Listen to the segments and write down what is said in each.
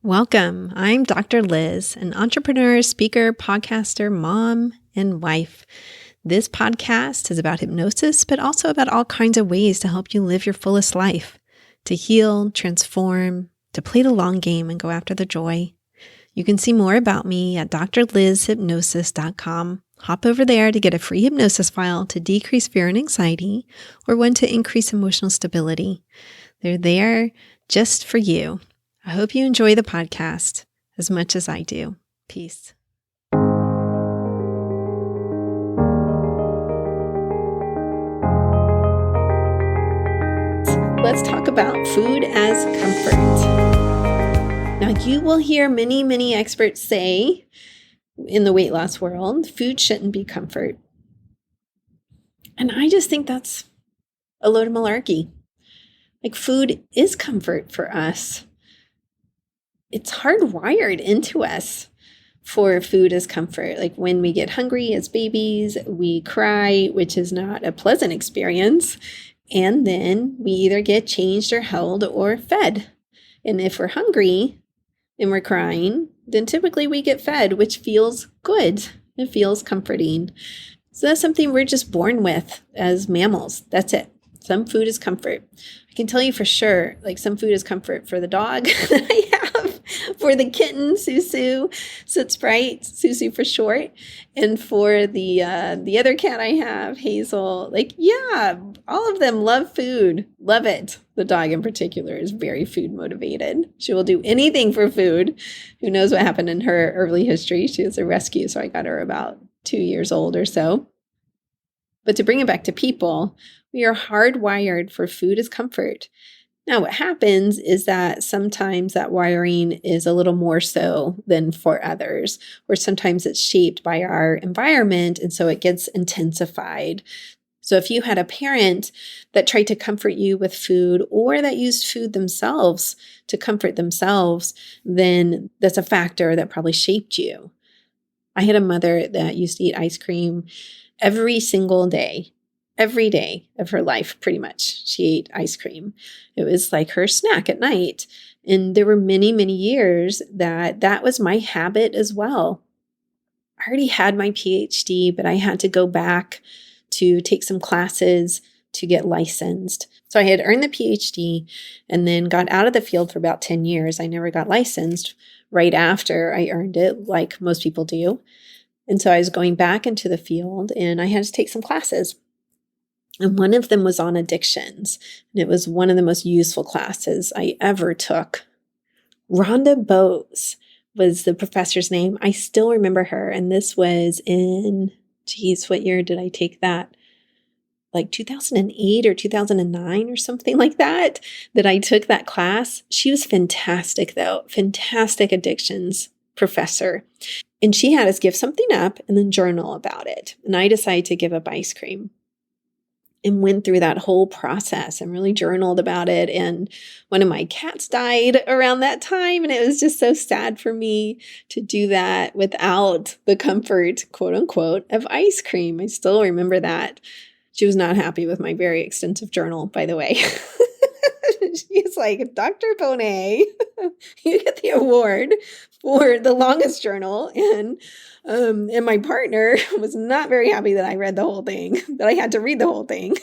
Welcome. I'm Dr. Liz, an entrepreneur, speaker, podcaster, mom, and wife. This podcast is about hypnosis, but also about all kinds of ways to help you live your fullest life, to heal, transform, to play the long game and go after the joy. You can see more about me at drlizhypnosis.com. Hop over there to get a free hypnosis file to decrease fear and anxiety, or one to increase emotional stability. They're there just for you. I hope you enjoy the podcast as much as I do. Peace. Let's talk about food as comfort. Now, you will hear many experts say in the weight loss world, food shouldn't be comfort. And I just think that's a load of malarkey. Like, food is comfort for us. It's hardwired into us for food as comfort. Like when we get hungry as babies, we cry, which is not a pleasant experience. And then we either get changed or held or fed. And if we're hungry and we're crying, then typically we get fed, which feels good. It feels comforting. So that's something we're just born with as mammals. That's it. Some food is comfort. I can tell you for sure, like some food is comfort for the dog that I have, for the kitten, Susu, Soot Sprite, Susu for short, and for the other cat I have, Hazel. Like, yeah, all of them love food, love it. The dog in particular is very food motivated. She will do anything for food. Who knows what happened in her early history? She was a rescue, so I got her about 2 years old or so. But to bring it back to people, we are hardwired for food as comfort. Now, what happens is that sometimes that wiring is a little more so than for others, or sometimes it's shaped by our environment, and so it gets intensified. So if you had a parent that tried to comfort you with food or that used food themselves to comfort themselves, then that's a factor that probably shaped you. I had a mother that used to eat ice cream every single day. Every day of her life, pretty much, she ate ice cream. It was like her snack at night. And there were many years that was my habit as well. I already had my PhD, but I had to go back to take some classes to get licensed. So I had earned the PhD and then got out of the field for about 10 years. I never got licensed right after I earned it, like most people do. And so I was going back into the field and I had to take some classes. And one of them was on addictions. And it was one of the most useful classes I ever took. Rhonda Bowes was the professor's name. I still remember her. And this was in, what year did I take that? Like 2008 or 2009 or something like that I took that class. She was fantastic though. Fantastic addictions professor. And she had us give something up and then journal about it. And I decided to give up ice cream. And went through that whole process and really journaled about it. And one of my cats died around that time. And it was just so sad for me to do that without the comfort, quote unquote, of ice cream. I still remember that. She was not happy with my very extensive journal, by the way. She's like, Dr. Bonet, you get the award for the longest journal. And my partner was not very happy that I read the whole thing, that I had to read the whole thing.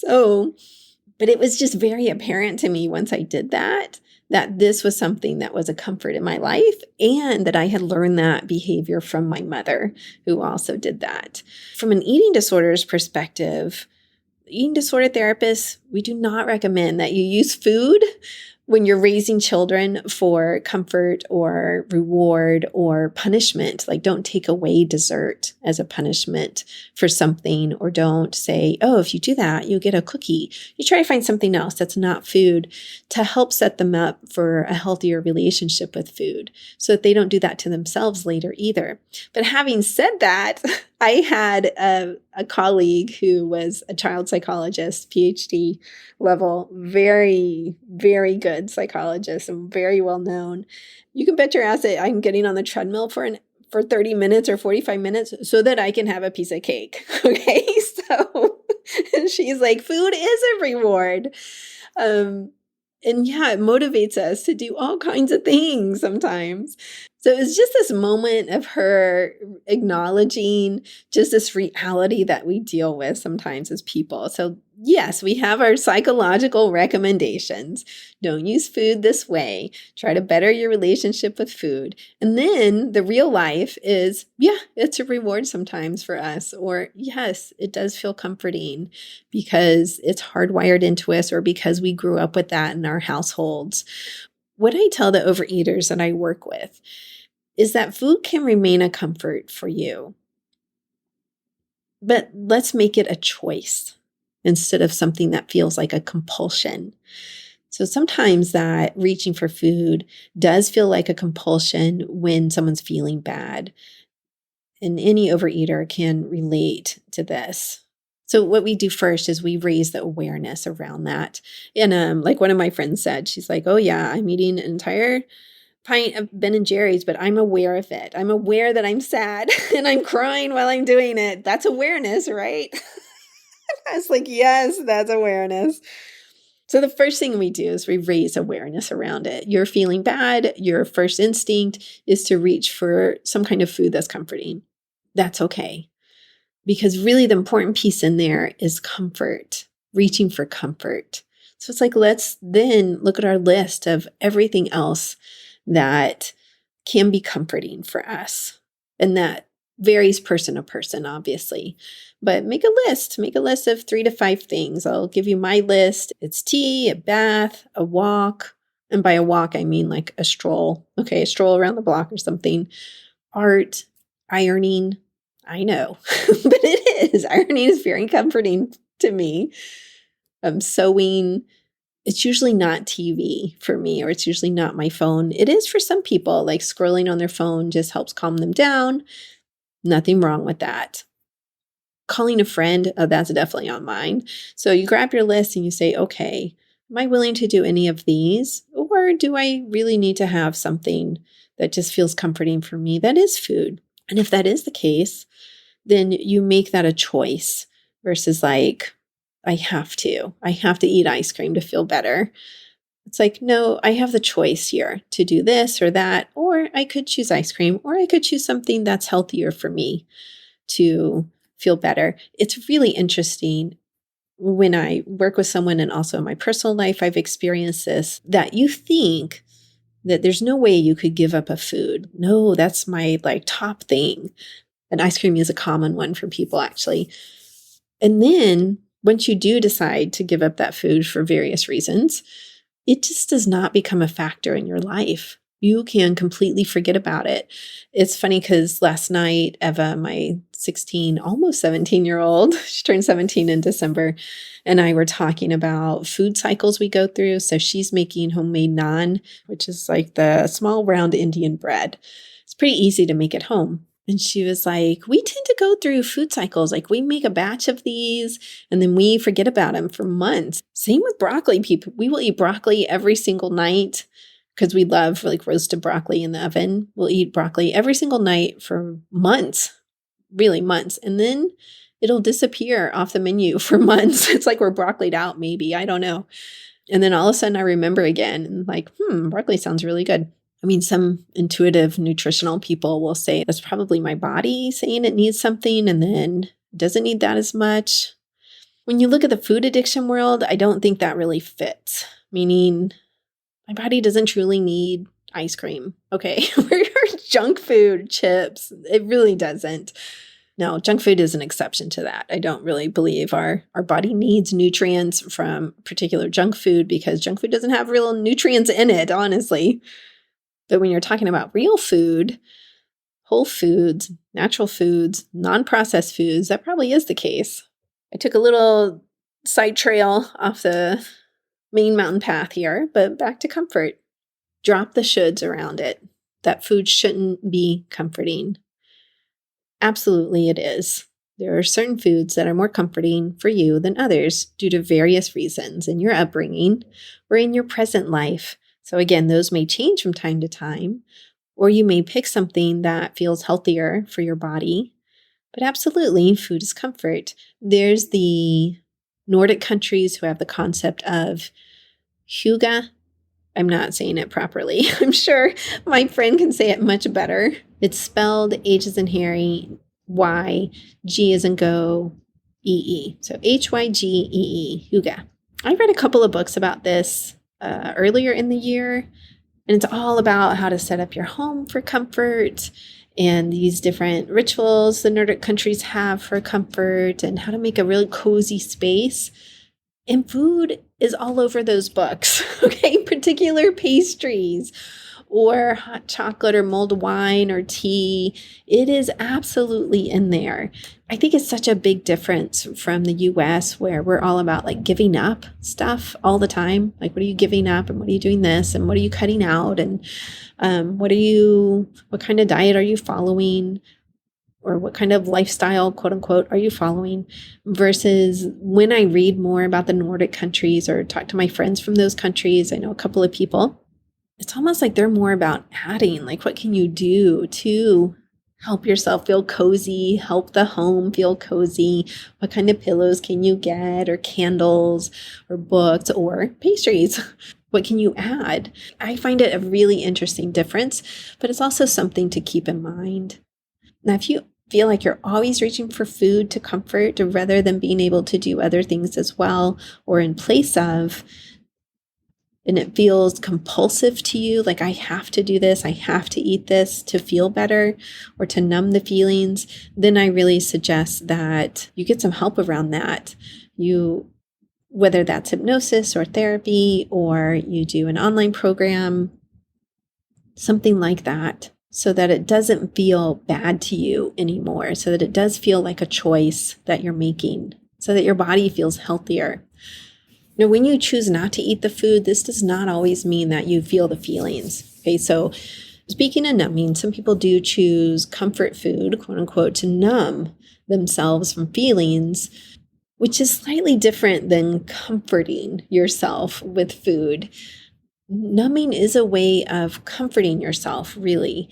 But it was just very apparent to me once I did that this was something that was a comfort in my life and that I had learned that behavior from my mother, who also did that. From an eating disorders perspective, eating disorder therapists, we do not recommend that you use food when you're raising children for comfort or reward or punishment. Like, don't take away dessert as a punishment for something, or don't say, oh, if you do that, you'll get a cookie. You try to find something else that's not food to help set them up for a healthier relationship with food so that they don't do that to themselves later either. But having said that, I had a colleague who was a child psychologist, PhD level, very, very good psychologist and very well known. You can bet your ass that I'm getting on the treadmill for 30 minutes or 45 minutes so that I can have a piece of cake. Okay. So she's like, food is a reward. And yeah, it motivates us to do all kinds of things sometimes. So it's just this moment of her acknowledging just this reality that we deal with sometimes as people. So, yes, we have our psychological recommendations. Don't use food this way. Try to better your relationship with food. And then the real life is, yeah, it's a reward sometimes for us. Or, yes, it does feel comforting because it's hardwired into us or because we grew up with that in our households. What I tell the overeaters that I work with is that food can remain a comfort for you, but let's make it a choice instead of something that feels like a compulsion. So sometimes that reaching for food does feel like a compulsion when someone's feeling bad. And any overeater can relate to this. So what we do first is we raise the awareness around that. And like one of my friends said, she's like, oh yeah, I'm eating an entire pint of Ben and Jerry's, but I'm aware of it. I'm aware that I'm sad and I'm crying while I'm doing it. That's awareness, right? I was like, yes, that's awareness. So the first thing we do is we raise awareness around it. You're feeling bad. Your first instinct is to reach for some kind of food that's comforting. That's okay. Because really the important piece in there is comfort, reaching for comfort. So it's like, let's then look at our list of everything else that can be comforting for us. And that varies person to person, obviously. But make a list of 3 to 5 things. I'll give you my list. It's tea, a bath, a walk. And by a walk, I mean like a stroll. Okay, a stroll around the block or something. Art, ironing. I know, but it is. Ironing is very comforting to me. Sewing. It's usually not TV for me, or it's usually not my phone. It is for some people, like scrolling on their phone just helps calm them down. Nothing wrong with that. Calling a friend, that's definitely on mine. So you grab your list and you say, okay, am I willing to do any of these? Or do I really need to have something that just feels comforting for me that is food? And if that is the case, then you make that a choice versus like, I have to eat ice cream to feel better. It's like, no, I have the choice here to do this or that, or I could choose ice cream, or I could choose something that's healthier for me to feel better. It's really interesting when I work with someone and also in my personal life, I've experienced this, that you think that there's no way you could give up a food. No, that's my like top thing. And ice cream is a common one for people actually. And then once you do decide to give up that food for various reasons, it just does not become a factor in your life. You can completely forget about it. It's funny because last night, Eva, my 16, almost 17-year-old, she turned 17 in December, and I were talking about food cycles we go through. So she's making homemade naan, which is like the small round Indian bread. It's pretty easy to make at home. And she was like, we tend to go through food cycles. Like we make a batch of these and then we forget about them for months. Same with broccoli. People, we will eat broccoli every single night because we love like roasted broccoli in the oven. We'll eat broccoli every single night for months, really months. And then it'll disappear off the menu for months. It's like we're broccolied out maybe. I don't know. And then all of a sudden I remember again and like, broccoli sounds really good. I mean, some intuitive nutritional people will say that's probably my body saying it needs something and then doesn't need that as much. When you look at the food addiction world, I don't think that really fits, meaning my body doesn't truly need ice cream, okay? Or junk food, chips. It really doesn't. No, junk food is an exception to that. I don't really believe our body needs nutrients from particular junk food because junk food doesn't have real nutrients in it, honestly. But when you're talking about real food, whole foods, natural foods, non-processed foods, that probably is the case. I took a little side trail off the main mountain path here, but back to comfort. Drop the shoulds around it. That food shouldn't be comforting. Absolutely it is. There are certain foods that are more comforting for you than others due to various reasons in your upbringing or in your present life. So again, those may change from time to time, or you may pick something that feels healthier for your body. But absolutely, food is comfort. There's the Nordic countries who have the concept of Hygge I'm not saying it properly. I'm sure my friend can say it much better. It's spelled H as in Harry, Y, G as in go, E. So Hygee, Hygee. I read a couple of books about this earlier in the year, and it's all about how to set up your home for comfort and these different rituals the Nordic countries have for comfort and how to make a really cozy space. And food is all over those books, okay? Particular pastries or hot chocolate or mulled wine or tea. It is absolutely in there. I think it's such a big difference from the US where we're all about like giving up stuff all the time. Like, what are you giving up and what are you doing this and what are you cutting out and what kind of diet are you following? Or what kind of lifestyle, quote unquote, are you following? Versus when I read more about the Nordic countries or talk to my friends from those countries, I know a couple of people, it's almost like they're more about adding, like, what can you do to help yourself feel cozy, help the home feel cozy? What kind of pillows can you get, or candles, or books, or pastries? What can you add? I find it a really interesting difference, but it's also something to keep in mind. Now, if you feel like you're always reaching for food to comfort rather than being able to do other things as well or in place of, and it feels compulsive to you, like I have to do this, I have to eat this to feel better or to numb the feelings, then I really suggest that you get some help around that. Whether that's hypnosis or therapy, or you do an online program, something like that, so that it doesn't feel bad to you anymore, so that it does feel like a choice that you're making, so that your body feels healthier. Now, when you choose not to eat the food, this does not always mean that you feel the feelings. Okay, so speaking of numbing, some people do choose comfort food, quote unquote, to numb themselves from feelings, which is slightly different than comforting yourself with food. Numbing is a way of comforting yourself, really.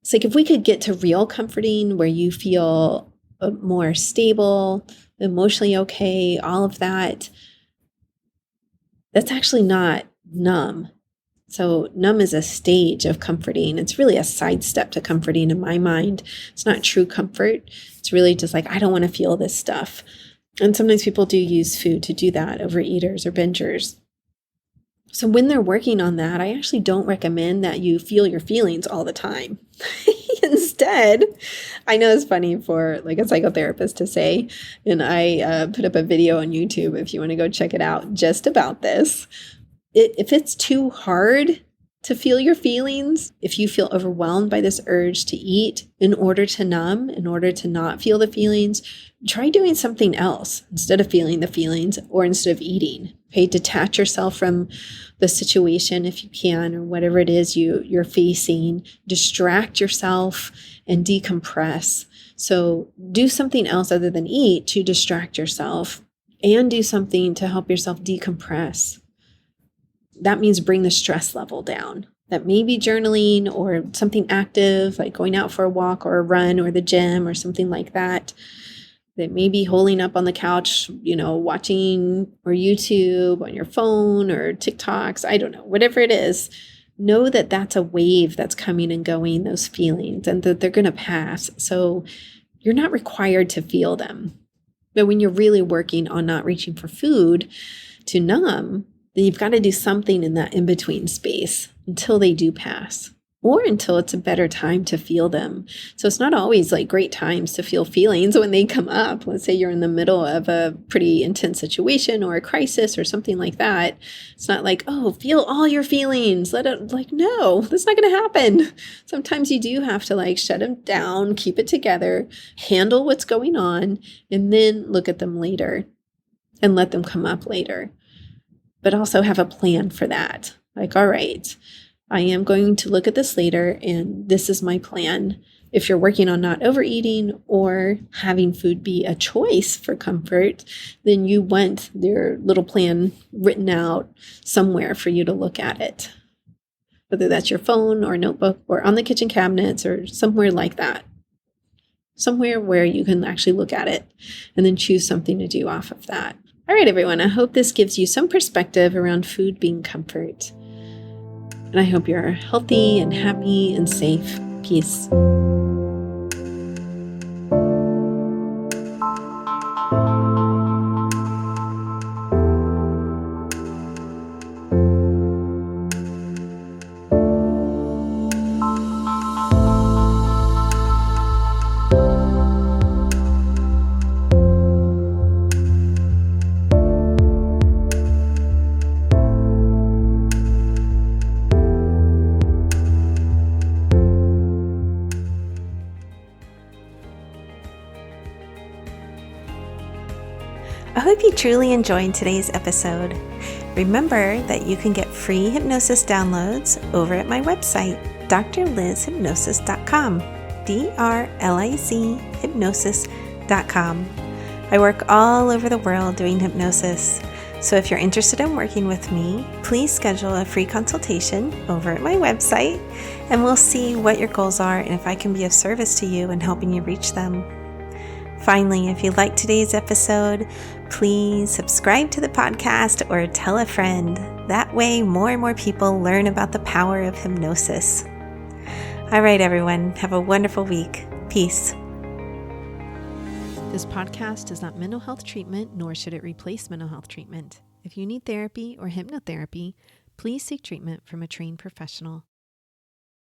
It's like if we could get to real comforting where you feel more stable, emotionally okay, all of that, that's actually not numb. So numb is a stage of comforting. It's really a sidestep to comforting in my mind. It's not true comfort. It's really just like, I don't want to feel this stuff. And sometimes people do use food to do that, overeaters or bingers. So when they're working on that, I actually don't recommend that you feel your feelings all the time. Instead, I know it's funny for like a psychotherapist to say, and I put up a video on YouTube if you want to go check it out just about this. If it's too hard to feel your feelings, if you feel overwhelmed by this urge to eat in order to numb, in order to not feel the feelings, try doing something else instead of feeling the feelings or instead of eating. Okay, detach yourself from the situation if you can, or whatever it is you're facing. Distract yourself and decompress. So do something else other than eat to distract yourself, and do something to help yourself decompress. That means bring the stress level down. That may be journaling or something active, like going out for a walk or a run or the gym or something like that. That may be holding up on the couch, watching or YouTube on your phone or TikToks. I don't know, whatever it is. Know that that's a wave that's coming and going, those feelings, and that they're going to pass. So you're not required to feel them. But when you're really working on not reaching for food to numb, then you've got to do something in that in-between space until they do pass, or until it's a better time to feel them. So it's not always like great times to feel feelings when they come up. Let's say you're in the middle of a pretty intense situation or a crisis or something like that. It's not like, oh, feel all your feelings. No, that's not going to happen. Sometimes you do have to like shut them down, keep it together, handle what's going on, and then look at them later and let them come up later. But also have a plan for that. Like, all right, I am going to look at this later, and this is my plan. If you're working on not overeating or having food be a choice for comfort, then you want your little plan written out somewhere for you to look at it. Whether that's your phone or notebook or on the kitchen cabinets or somewhere like that. Somewhere where you can actually look at it and then choose something to do off of that. All right, everyone, I hope this gives you some perspective around food being comfort. And I hope you're healthy and happy and safe. Peace. I hope you truly enjoyed today's episode. Remember that you can get free hypnosis downloads over at my website, drlizhypnosis.com, DRLIZ hypnosis.com. I work all over the world doing hypnosis. So if you're interested in working with me, please schedule a free consultation over at my website, and we'll see what your goals are and if I can be of service to you in helping you reach them. Finally, if you liked today's episode, please subscribe to the podcast or tell a friend. That way, more and more people learn about the power of hypnosis. All right, everyone, have a wonderful week. Peace. This podcast is not mental health treatment, nor should it replace mental health treatment. If you need therapy or hypnotherapy, please seek treatment from a trained professional.